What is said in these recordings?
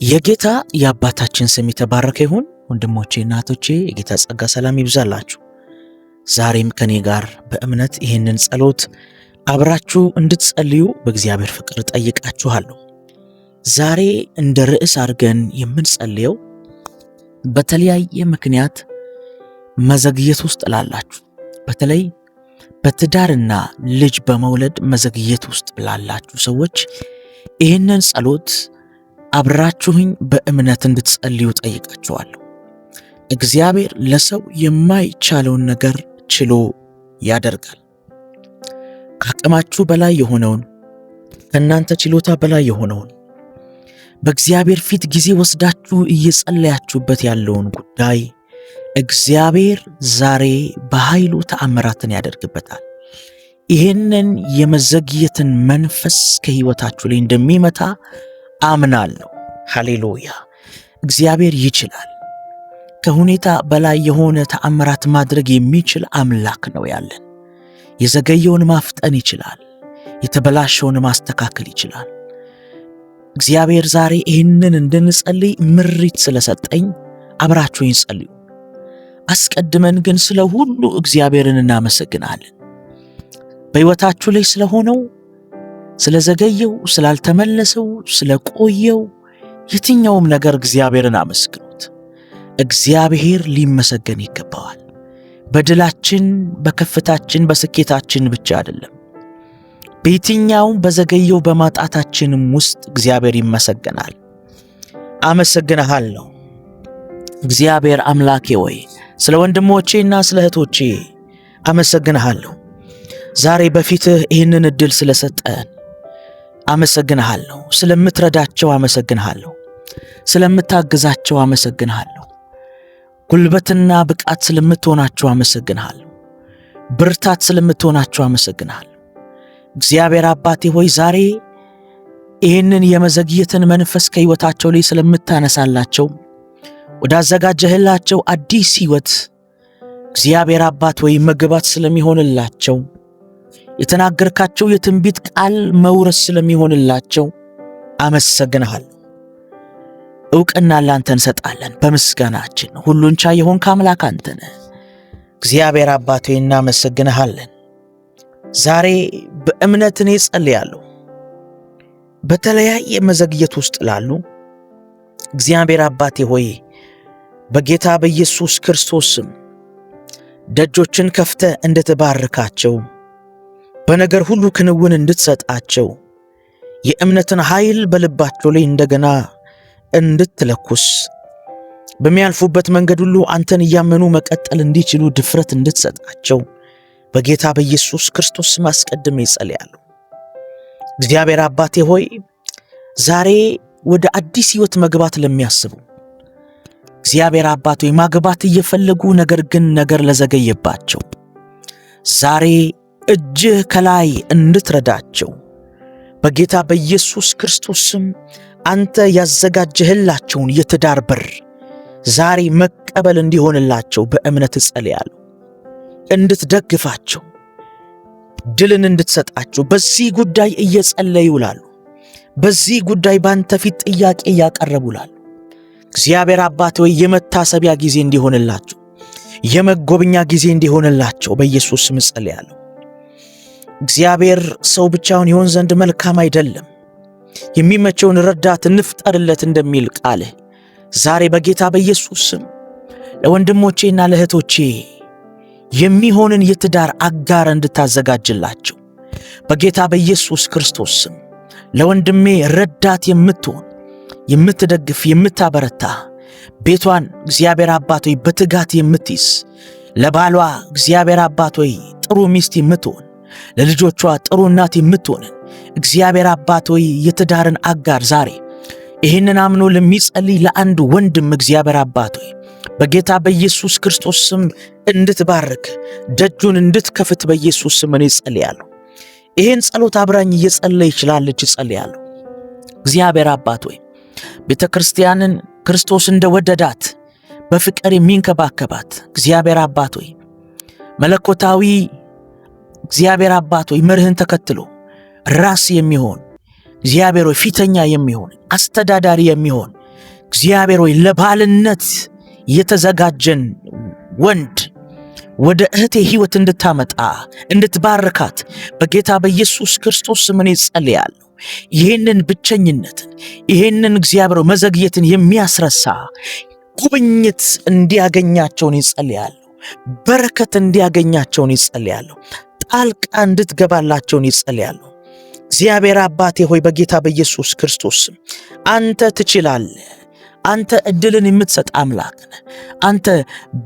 የጌታ የአባታችን ስም የተባረከ ይሁን። ወንድሞቼ እናቶቼ፣ የጌታ ጸጋ ሰላም ይብዛላችሁ። ዛሬም ከኔ ጋር በእምነት ይህንን ጸሎት አብራችሁ እንድትጸልዩ በእግዚአብሔር ፍቅር ጠይቃችኋለሁ። ዛሬ እንደ ርዕስ አድርገን የምንጸልየው በተለያየ ምክንያት መዘግየት ውስጥ ላላችሁ፣ በተለይ በትዳርና ልጅ በመውለድ መዘግየት ውስጥ ላላችሁ ሰዎች ይህንን ጸሎት አብራችሁኝ በእምነት እንድትጸልዩ ጠይቃችኋለሁ። እግዚአብሔር ለሰው የማይቻለውን ነገር ችሎ ያደርጋል። ከአቅማችሁ በላይ የሆነውን፣ ከእናንተ ችሎታ በላይ የሆነውን፣ በእግዚአብሔር ፊት ጊዜ ወስዳችሁ እየጸለያችሁበት ያለውን ጉዳይ እግዚአብሔር ዛሬ በኃይሉ ተአምራትን ያደርግበታል። ይህንን የመዘግየትን መንፈስ ከሕይወታችሁ ላይ እንደሚመታ አምናለሁ። ሃሌሉያ! እግዚአብሔር ይችላል። ከሁኔታ በላይ የሆነ ተአምራት ማድረግ የሚችል አምላክ ነው ያለን። የዘገየውን ማፍጠን ይችላል። የተበላሸውን ማስተካከል ይችላል። እግዚአብሔር ዛሬ ይህንን እንድንጸልይ ምሪት ስለሰጠኝ አብራችሁኝ ጸልዩ። አስቀድመን ግን ስለ ሁሉ እግዚአብሔርን እናመሰግናለን። በሕይወታችሁ ላይ ስለሆነው፣ ስለዘገየው፣ ስላልተመለሰው፣ ስለቆየው የትኛውም ነገር እግዚአብሔርን አመስግኑት። እግዚአብሔር ሊመሰገን ይገባዋል። በድላችን፣ በከፍታችን፣ በስኬታችን ብቻ አይደለም፣ በየትኛውም በዘገየው በማጣታችንም ውስጥ እግዚአብሔር ይመሰገናል። አመሰግንሃለሁ እግዚአብሔር አምላኬ ወይ ስለ ወንድሞቼና ስለ እህቶቼ አመሰግንሃለሁ። ዛሬ በፊትህ ይህንን ዕድል ስለሰጠን አመሰግንሃለሁ። ስለምትረዳቸው አመሰግንሃለሁ። ስለምታግዛቸው አመሰግንሃለሁ። ጉልበትና ብቃት ስለምትሆናቸው አመሰግንሃለሁ። ብርታት ስለምትሆናቸው አመሰግንሃለሁ። እግዚአብሔር አባቴ ሆይ ዛሬ ይህንን የመዘግየትን መንፈስ ከሕይወታቸው ላይ ስለምታነሳላቸው፣ ወዳዘጋጀህላቸው አዲስ ሕይወት እግዚአብሔር አባት ሆይ መግባት ስለሚሆንላቸው፣ የተናገርካቸው የትንቢት ቃል መውረስ ስለሚሆንላቸው አመሰግንሃለሁ። ዕውቅና ላንተ እንሰጣለን በምስጋናችን። ሁሉን ቻይ የሆንክ አምላክ አንተ ነህ። እግዚአብሔር አባቴ እናመሰግንሃለን። ዛሬ በእምነት እኔ ጸልያለሁ። በተለያየ መዘግየት ውስጥ ላሉ እግዚአብሔር አባቴ ሆይ በጌታ በኢየሱስ ክርስቶስ ስም ደጆችን ከፍተ እንድትባርካቸው፣ በነገር ሁሉ ክንውን እንድትሰጣቸው፣ የእምነትን ኃይል በልባቸው ላይ እንደገና እንድትለኩስ፣ በሚያልፉበት መንገድ ሁሉ አንተን እያመኑ መቀጠል እንዲችሉ ድፍረት እንድትሰጣቸው በጌታ በኢየሱስ ክርስቶስ ስም አስቀድሜ ጸልያለሁ። እግዚአብሔር አባቴ ሆይ ዛሬ ወደ አዲስ ሕይወት መግባት ለሚያስቡ እግዚአብሔር አባቴ ሆይ ማግባት እየፈለጉ ነገር ግን ነገር ለዘገየባቸው ዛሬ እጅህ ከላይ እንድትረዳቸው በጌታ በኢየሱስ ክርስቶስ ስም አንተ ያዘጋጀህላቸውን የትዳር በር ዛሬ መቀበል እንዲሆንላቸው በእምነት ጸልያለሁ። እንድትደግፋቸው፣ ድልን እንድትሰጣቸው በዚህ ጉዳይ እየጸለዩ ላሉ፣ በዚህ ጉዳይ ባንተ ፊት ጥያቄ እያቀረቡ ላሉ እግዚአብሔር አባት ሆይ የመታሰቢያ ጊዜ እንዲሆንላቸው፣ የመጎብኛ ጊዜ እንዲሆንላቸው በኢየሱስ ስም ጸልያለሁ። እግዚአብሔር ሰው ብቻውን ይሆን ዘንድ መልካም አይደለም፣ የሚመቸውን ረዳት እንፍጠርለት እንደሚል ቃልህ ዛሬ በጌታ በኢየሱስ ስም ለወንድሞቼና ለእህቶቼ የሚሆንን የትዳር አጋር እንድታዘጋጅላቸው በጌታ በኢየሱስ ክርስቶስ ስም ለወንድሜ ረዳት የምትሆን የምትደግፍ፣ የምታበረታ፣ ቤቷን እግዚአብሔር አባት ሆይ በትጋት የምትይዝ፣ ለባሏ እግዚአብሔር አባት ሆይ ጥሩ ሚስት የምትሆን፣ ለልጆቿ ጥሩ እናት የምትሆን እግዚአብሔር አባት ሆይ የትዳርን አጋር ዛሬ ይህንን አምኖ ለሚጸልይ ለአንድ ወንድም እግዚአብሔር አባት ሆይ በጌታ በኢየሱስ ክርስቶስ ስም እንድትባርክ፣ ደጁን እንድትከፍት በኢየሱስ ስም እኔ ጸልያለሁ። ይህን ጸሎት አብራኝ እየጸለይ ይችላለች ጸልያለሁ። እግዚአብሔር አባት ሆይ ቤተ ክርስቲያንን ክርስቶስ እንደወደዳት በፍቅር የሚንከባከባት እግዚአብሔር አባት ሆይ መለኮታዊ እግዚአብሔር አባት ሆይ መርህን ተከትሎ ራስ የሚሆን እግዚአብሔር ሆይ ፊተኛ የሚሆን አስተዳዳሪ የሚሆን እግዚአብሔር ሆይ ለባልነት የተዘጋጀን ወንድ ወደ እህቴ ሕይወት እንድታመጣ እንድትባርካት በጌታ በኢየሱስ ክርስቶስ ስም እኔ ጸልያለሁ። ይህንን ብቸኝነትን ይህንን እግዚአብሔር መዘግየትን የሚያስረሳ ጉብኝት እንዲያገኛቸው እኔ ጸልያለሁ። በረከት እንዲያገኛቸው እኔ ጸልያለሁ። ጣልቃ እንድትገባላቸው እኔ ጸልያለሁ። እግዚአብሔር አባቴ ሆይ በጌታ በኢየሱስ ክርስቶስ ስም አንተ ትችላለህ። አንተ እድልን የምትሰጥ አምላክ ነህ። አንተ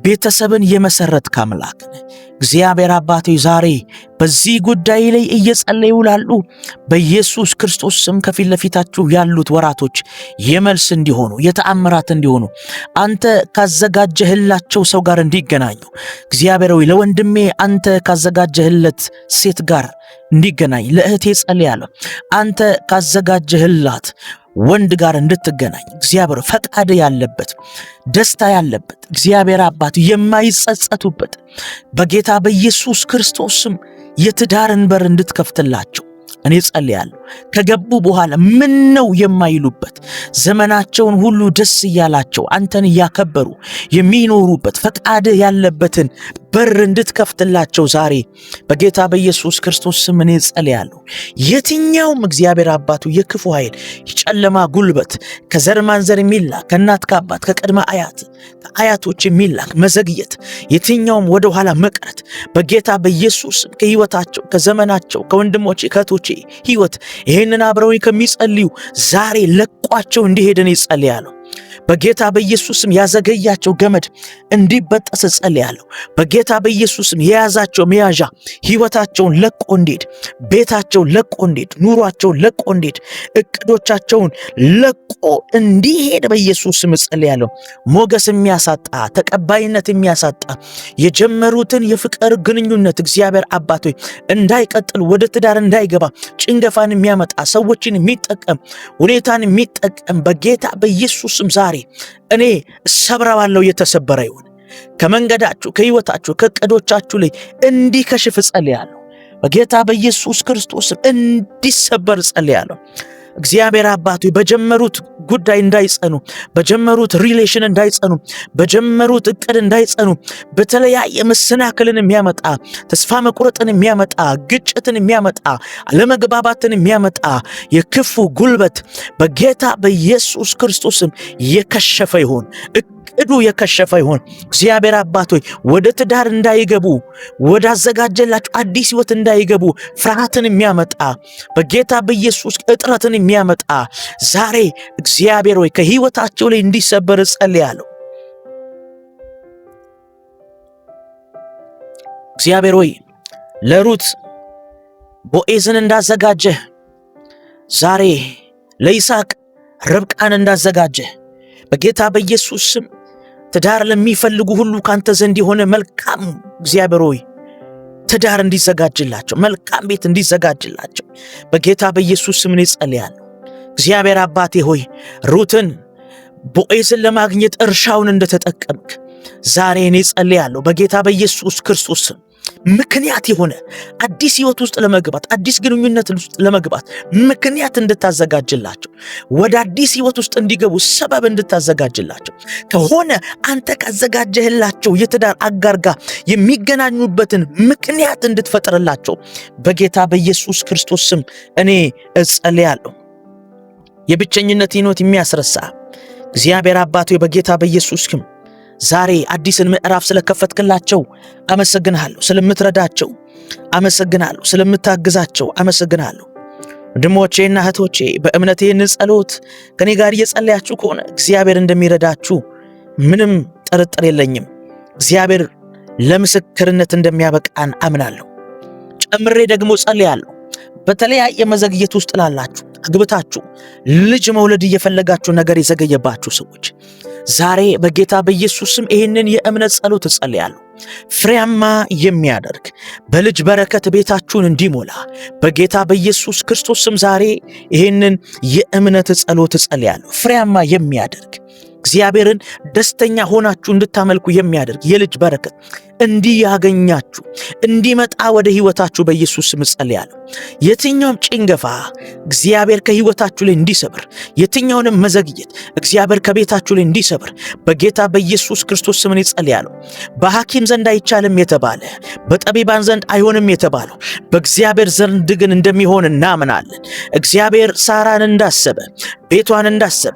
ቤተሰብን የመሰረትክ አምላክ ነህ። እግዚአብሔር አባቴ ዛሬ በዚህ ጉዳይ ላይ እየጸለዩ ላሉ በኢየሱስ ክርስቶስ ስም ከፊት ለፊታችሁ ያሉት ወራቶች የመልስ እንዲሆኑ የተአምራት እንዲሆኑ አንተ ካዘጋጀህላቸው ሰው ጋር እንዲገናኙ እግዚአብሔር ሆይ ለወንድሜ አንተ ካዘጋጀህለት ሴት ጋር እንዲገናኝ ለእህቴ ጸልያለሁ። አንተ ካዘጋጀህላት ወንድ ጋር እንድትገናኝ እግዚአብሔር ፈቃድ ያለበት ደስታ ያለበት እግዚአብሔር አባት የማይጸጸቱበት በጌታ በኢየሱስ ክርስቶስ ስም የትዳርን በር እንድትከፍትላቸው እኔ ጸልያለሁ። ከገቡ በኋላ ምን ነው የማይሉበት ዘመናቸውን ሁሉ ደስ እያላቸው አንተን እያከበሩ የሚኖሩበት ፈቃድ ያለበትን በር እንድትከፍትላቸው ዛሬ በጌታ በኢየሱስ ክርስቶስ ስም እኔ ጸልያለሁ። የትኛውም እግዚአብሔር አባቱ የክፉ ኃይል የጨለማ ጉልበት ከዘር ማንዘር የሚላክ ከእናት ከአባት ከቅድመ አያት ከአያቶች የሚላክ መዘግየት የትኛውም ወደ ኋላ መቅረት በጌታ በኢየሱስ ከህይወታቸው ከዘመናቸው ከወንድሞቼ ከእህቶቼ ህይወት ይህንን አብረው ከሚጸልዩ ዛሬ ለቋቸው እንዲሄድ እኔ ጸልያለሁ። በጌታ በኢየሱስም ያዘገያቸው ገመድ እንዲበጠስ ጸልያለሁ። በጌታ በኢየሱስም የያዛቸው መያዣ ህይወታቸውን ለቆ እንዲሄድ፣ ቤታቸውን ለቆ እንዲሄድ፣ ኑሯቸውን ለቆ እንዲሄድ፣ እቅዶቻቸውን ለቆ እንዲሄድ በኢየሱስም ጸልያለሁ። ሞገስ የሚያሳጣ ተቀባይነት የሚያሳጣ የጀመሩትን የፍቅር ግንኙነት እግዚአብሔር አባት ሆይ እንዳይቀጥል ወደ ትዳር እንዳይገባ ጭንገፋን የሚያመጣ ሰዎችን የሚጠቀም ሁኔታን የሚጠቀም በጌታ በኢየሱስም ዛሬ እኔ ሰብረዋለሁ። የተሰበረ ይሁን ከመንገዳችሁ ከህይወታችሁ ከዕቅዶቻችሁ ላይ እንዲከሽፍ ጸልያለሁ። በጌታ በኢየሱስ ክርስቶስ እንዲሰበር ጸልያለሁ። እግዚአብሔር አባቱ በጀመሩት ጉዳይ እንዳይጸኑ፣ በጀመሩት ሪሌሽን እንዳይጸኑ፣ በጀመሩት እቅድ እንዳይጸኑ በተለያየ መሰናክልን የሚያመጣ ተስፋ መቁረጥን የሚያመጣ ግጭትን የሚያመጣ አለመግባባትን የሚያመጣ የክፉ ጉልበት በጌታ በኢየሱስ ክርስቶስም የከሸፈ ይሁን። እቅዱ የከሸፈ ይሁን። እግዚአብሔር አባት ሆይ ወደ ትዳር እንዳይገቡ ወደ አዘጋጀላቸው አዲስ ህይወት እንዳይገቡ ፍርሃትን የሚያመጣ በጌታ በኢየሱስ እጥረትን የሚያመጣ ዛሬ እግዚአብሔር ሆይ ከህይወታቸው ላይ እንዲሰበር ጸልያለሁ። እግዚአብሔር ሆይ ለሩት ቦዔዝን እንዳዘጋጀህ ዛሬ ለይስሐቅ ርብቃን እንዳዘጋጀህ በጌታ በኢየሱስ ስም ትዳር ለሚፈልጉ ሁሉ ካንተ ዘንድ የሆነ መልካም እግዚአብሔር ሆይ ትዳር እንዲዘጋጅላቸው መልካም ቤት እንዲዘጋጅላቸው በጌታ በኢየሱስ ስም ጸልያለሁ። እግዚአብሔር አባቴ ሆይ ሩትን ቦዔዝን ለማግኘት እርሻውን እንደተጠቀምክ ዛሬ እኔ ጸልያለሁ በጌታ በኢየሱስ ክርስቶስ ስም ምክንያት የሆነ አዲስ ህይወት ውስጥ ለመግባት አዲስ ግንኙነት ውስጥ ለመግባት ምክንያት እንድታዘጋጅላቸው ወደ አዲስ ህይወት ውስጥ እንዲገቡ ሰበብ እንድታዘጋጅላቸው ከሆነ አንተ ካዘጋጀህላቸው የትዳር አጋር ጋር የሚገናኙበትን ምክንያት እንድትፈጥርላቸው በጌታ በኢየሱስ ክርስቶስ ስም እኔ እጸልያለሁ። የብቸኝነት ህይወት የሚያስረሳ እግዚአብሔር አባቱ በጌታ በኢየሱስ ስም ዛሬ አዲስን ምዕራፍ ስለከፈትክላቸው አመሰግናለሁ። ስለምትረዳቸው አመሰግናለሁ። ስለምታግዛቸው አመሰግናለሁ። ወንድሞቼና እህቶቼ በእምነት ይህን ጸሎት ከኔ ጋር እየጸለያችሁ ከሆነ እግዚአብሔር እንደሚረዳችሁ ምንም ጥርጥር የለኝም። እግዚአብሔር ለምስክርነት እንደሚያበቃን አምናለሁ። ጨምሬ ደግሞ ጸልያለሁ። በተለያየ መዘግየት ውስጥ ላላችሁ አግብታችሁ ልጅ መውለድ እየፈለጋችሁ ነገር የዘገየባችሁ ሰዎች ዛሬ በጌታ በኢየሱስ ስም ይህንን የእምነት ጸሎት ጸልያለሁ። ፍሬያማ የሚያደርግ በልጅ በረከት ቤታችሁን እንዲሞላ በጌታ በኢየሱስ ክርስቶስ ስም ዛሬ ይህንን የእምነት ጸሎት ጸልያለሁ። ፍሬያማ የሚያደርግ እግዚአብሔርን ደስተኛ ሆናችሁ እንድታመልኩ የሚያደርግ የልጅ በረከት እንዲያገኛችሁ እንዲመጣ ወደ ሕይወታችሁ በኢየሱስ ስም ጸልያለሁ። የትኛውም ጭንገፋ እግዚአብሔር ከሕይወታችሁ ላይ እንዲሰብር፣ የትኛውንም መዘግየት እግዚአብሔር ከቤታችሁ ላይ እንዲሰብር በጌታ በኢየሱስ ክርስቶስ ስም ጸልያለሁ። በሐኪም ዘንድ አይቻልም የተባለ በጠቢባን ዘንድ አይሆንም የተባለው በእግዚአብሔር ዘንድ ግን እንደሚሆን እናምናለን። እግዚአብሔር ሳራን እንዳሰበ ቤቷን እንዳሰበ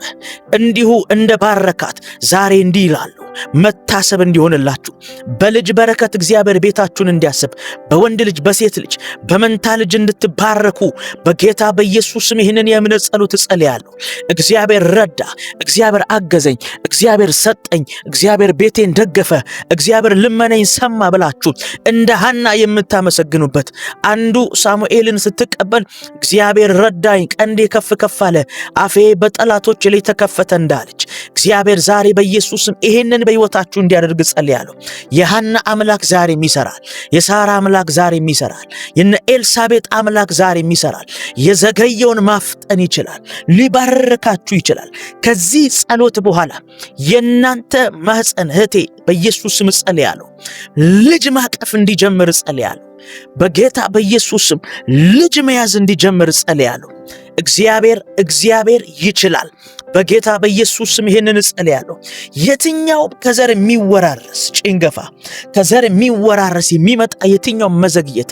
እንዲሁ እንደባረካት ዛሬ እንዲህ ይላሉ መታሰብ እንዲሆንላችሁ በልጅ በረከት እግዚአብሔር ቤታችሁን እንዲያስብ በወንድ ልጅ በሴት ልጅ በመንታ ልጅ እንድትባረኩ በጌታ በኢየሱስ ስም ይህንን የእምነት ጸሎት ጸልያለሁ። እግዚአብሔር ረዳ፣ እግዚአብሔር አገዘኝ፣ እግዚአብሔር ሰጠኝ፣ እግዚአብሔር ቤቴን ደገፈ፣ እግዚአብሔር ልመናዬን ሰማ ብላችሁ እንደ ሐና የምታመሰግኑበት አንዱ ሳሙኤልን ስትቀበል እግዚአብሔር ረዳኝ፣ ቀንዴ ከፍ ከፍ አለ፣ አፌ በጠላቶች ላይ ተከፈተ እንዳለች እግዚአብሔር ዛሬ በኢየሱስ ስም ይሄንን በሕይወታችሁ እንዲያደርግ ጸልያለሁ። የሐና አምላክ ዛሬም ይሰራል። የሳራ አምላክ ዛሬም ይሰራል። የነ ኤልሳቤጥ አምላክ ዛሬም ይሰራል። የዘገየውን ማፍጠን ይችላል። ሊባርካችሁ ይችላል። ከዚህ ጸሎት በኋላ የናንተ ማህፀን እህቴ በኢየሱስ ስም ጸልያለሁ ልጅ ማቀፍ እንዲጀምር ጸልያለሁ። በጌታ በኢየሱስ ስም ልጅ መያዝ እንዲጀምር ጸልያለሁ። እግዚአብሔር ይችላል። በጌታ በኢየሱስ ስም ይሄንን ጸልያለሁ። የትኛው ከዘር የሚወራረስ ጭንገፋ፣ ከዘር የሚወራረስ የሚመጣ የትኛው መዘግየት፣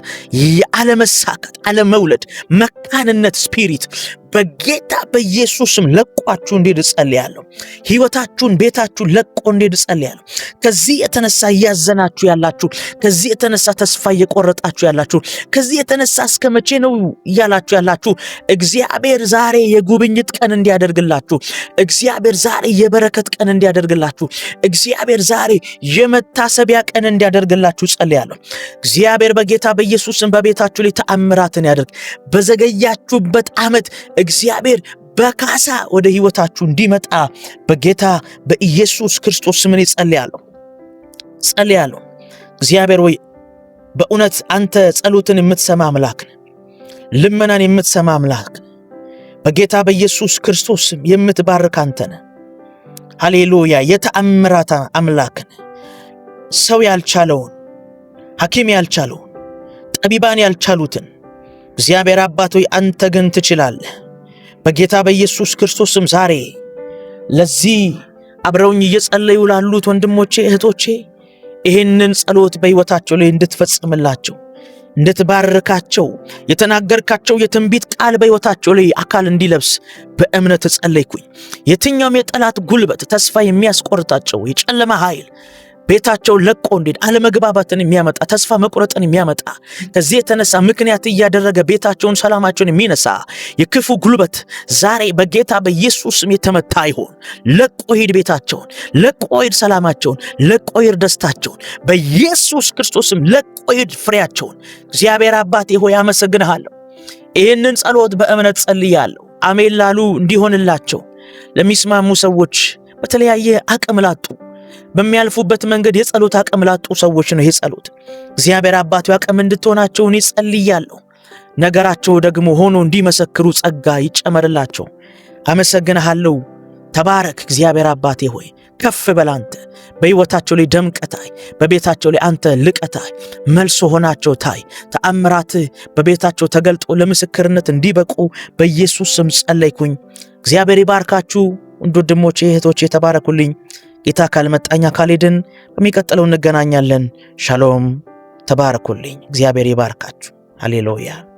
ያለመሳካት፣ አለመውለድ፣ መካንነት ስፒሪት በጌታ በኢየሱስ ስም ለቋችሁ እንዲሄድ ጸልያለሁ። ሕይወታችሁን ቤታችሁን ለቆ እንዲሄድ ጸልያለሁ። ከዚህ የተነሳ እያዘናችሁ ያላችሁ፣ ከዚህ የተነሳ ተስፋ እየቆረጣችሁ ያላችሁ፣ ከዚህ የተነሳ እስከ መቼ ነው እያላችሁ ያላችሁ እግዚአብሔር ዛሬ የጉብኝት ቀን እንዲያደርግላችሁ፣ እግዚአብሔር ዛሬ የበረከት ቀን እንዲያደርግላችሁ፣ እግዚአብሔር ዛሬ የመታሰቢያ ቀን እንዲያደርግላችሁ ጸልያለሁ። እግዚአብሔር በጌታ በኢየሱስ ስም በቤታችሁ ላይ ተአምራትን ያደርግ። በዘገያችሁበት ዓመት እግዚአብሔር በካሳ ወደ ሕይወታችሁ እንዲመጣ በጌታ በኢየሱስ ክርስቶስ ስም ጸልያለሁ። እግዚአብሔር ወይ በእውነት አንተ ጸሎትን የምትሰማ አምላክ ነህ። ልመናን የምትሰማ አምላክ ነህ። በጌታ በኢየሱስ ክርስቶስ ስም የምትባርክ አንተ ነህ። ሃሌሉያ። የተአምራት አምላክ ነህ። ሰው ያልቻለውን፣ ሐኪም ያልቻለውን፣ ጠቢባን ያልቻሉትን እግዚአብሔር አባት ሆይ አንተ ግን ትችላለህ። በጌታ በኢየሱስ ክርስቶስ ስም ዛሬ ለዚህ አብረውኝ እየጸለዩ ላሉት ወንድሞቼ እህቶቼ ይህንን ጸሎት በሕይወታቸው ላይ እንድትፈጽምላቸው፣ እንድትባርካቸው፣ የተናገርካቸው የትንቢት ቃል በሕይወታቸው ላይ አካል እንዲለብስ በእምነት ጸለይኩኝ። የትኛውም የጠላት ጉልበት ተስፋ የሚያስቆርጣቸው የጨለማ ኃይል ቤታቸውን ለቆ እንዲሄድ አለመግባባትን የሚያመጣ ተስፋ መቁረጥን የሚያመጣ ከዚህ የተነሳ ምክንያት እያደረገ ቤታቸውን ሰላማቸውን የሚነሳ የክፉ ጉልበት ዛሬ በጌታ በኢየሱስ ስም የተመታ ይሆን። ለቆ ሂድ ቤታቸውን፣ ለቆ ሂድ ሰላማቸውን፣ ለቆ ሂድ ደስታቸውን በኢየሱስ ክርስቶስም ለቆ ሂድ ፍሬያቸውን። እግዚአብሔር አባቴ ሆይ አመሰግንሃለሁ። ይህንን ጸሎት በእምነት ጸልያለሁ። አሜን ላሉ እንዲሆንላቸው ለሚስማሙ ሰዎች በተለያየ አቅም ላጡ በሚያልፉበት መንገድ የጸሎት አቅም ላጡ ሰዎች ነው ይህ ጸሎት። እግዚአብሔር አባቱ አቅም እንድትሆናቸው እኔ ጸልያለሁ። ነገራቸው ደግሞ ሆኖ እንዲመሰክሩ ጸጋ ይጨመርላቸው። አመሰግንሃለሁ። ተባረክ እግዚአብሔር አባቴ ሆይ ከፍ በል አንተ። በሕይወታቸው ላይ ደምቀታይ፣ በቤታቸው ላይ አንተ ልቀታይ፣ መልሶ ሆናቸው ታይ። ተአምራት በቤታቸው ተገልጦ ለምስክርነት እንዲበቁ በኢየሱስ ስም ጸለይኩኝ። እግዚአብሔር ይባርካችሁ። ወንድሞቼ እህቶቼ ተባረኩልኝ። ጌታ ካልመጣኛ ካልሄድን በሚቀጥለው እንገናኛለን። ሻሎም። ተባረኩልኝ። እግዚአብሔር ይባርካችሁ። ሃሌሉያ።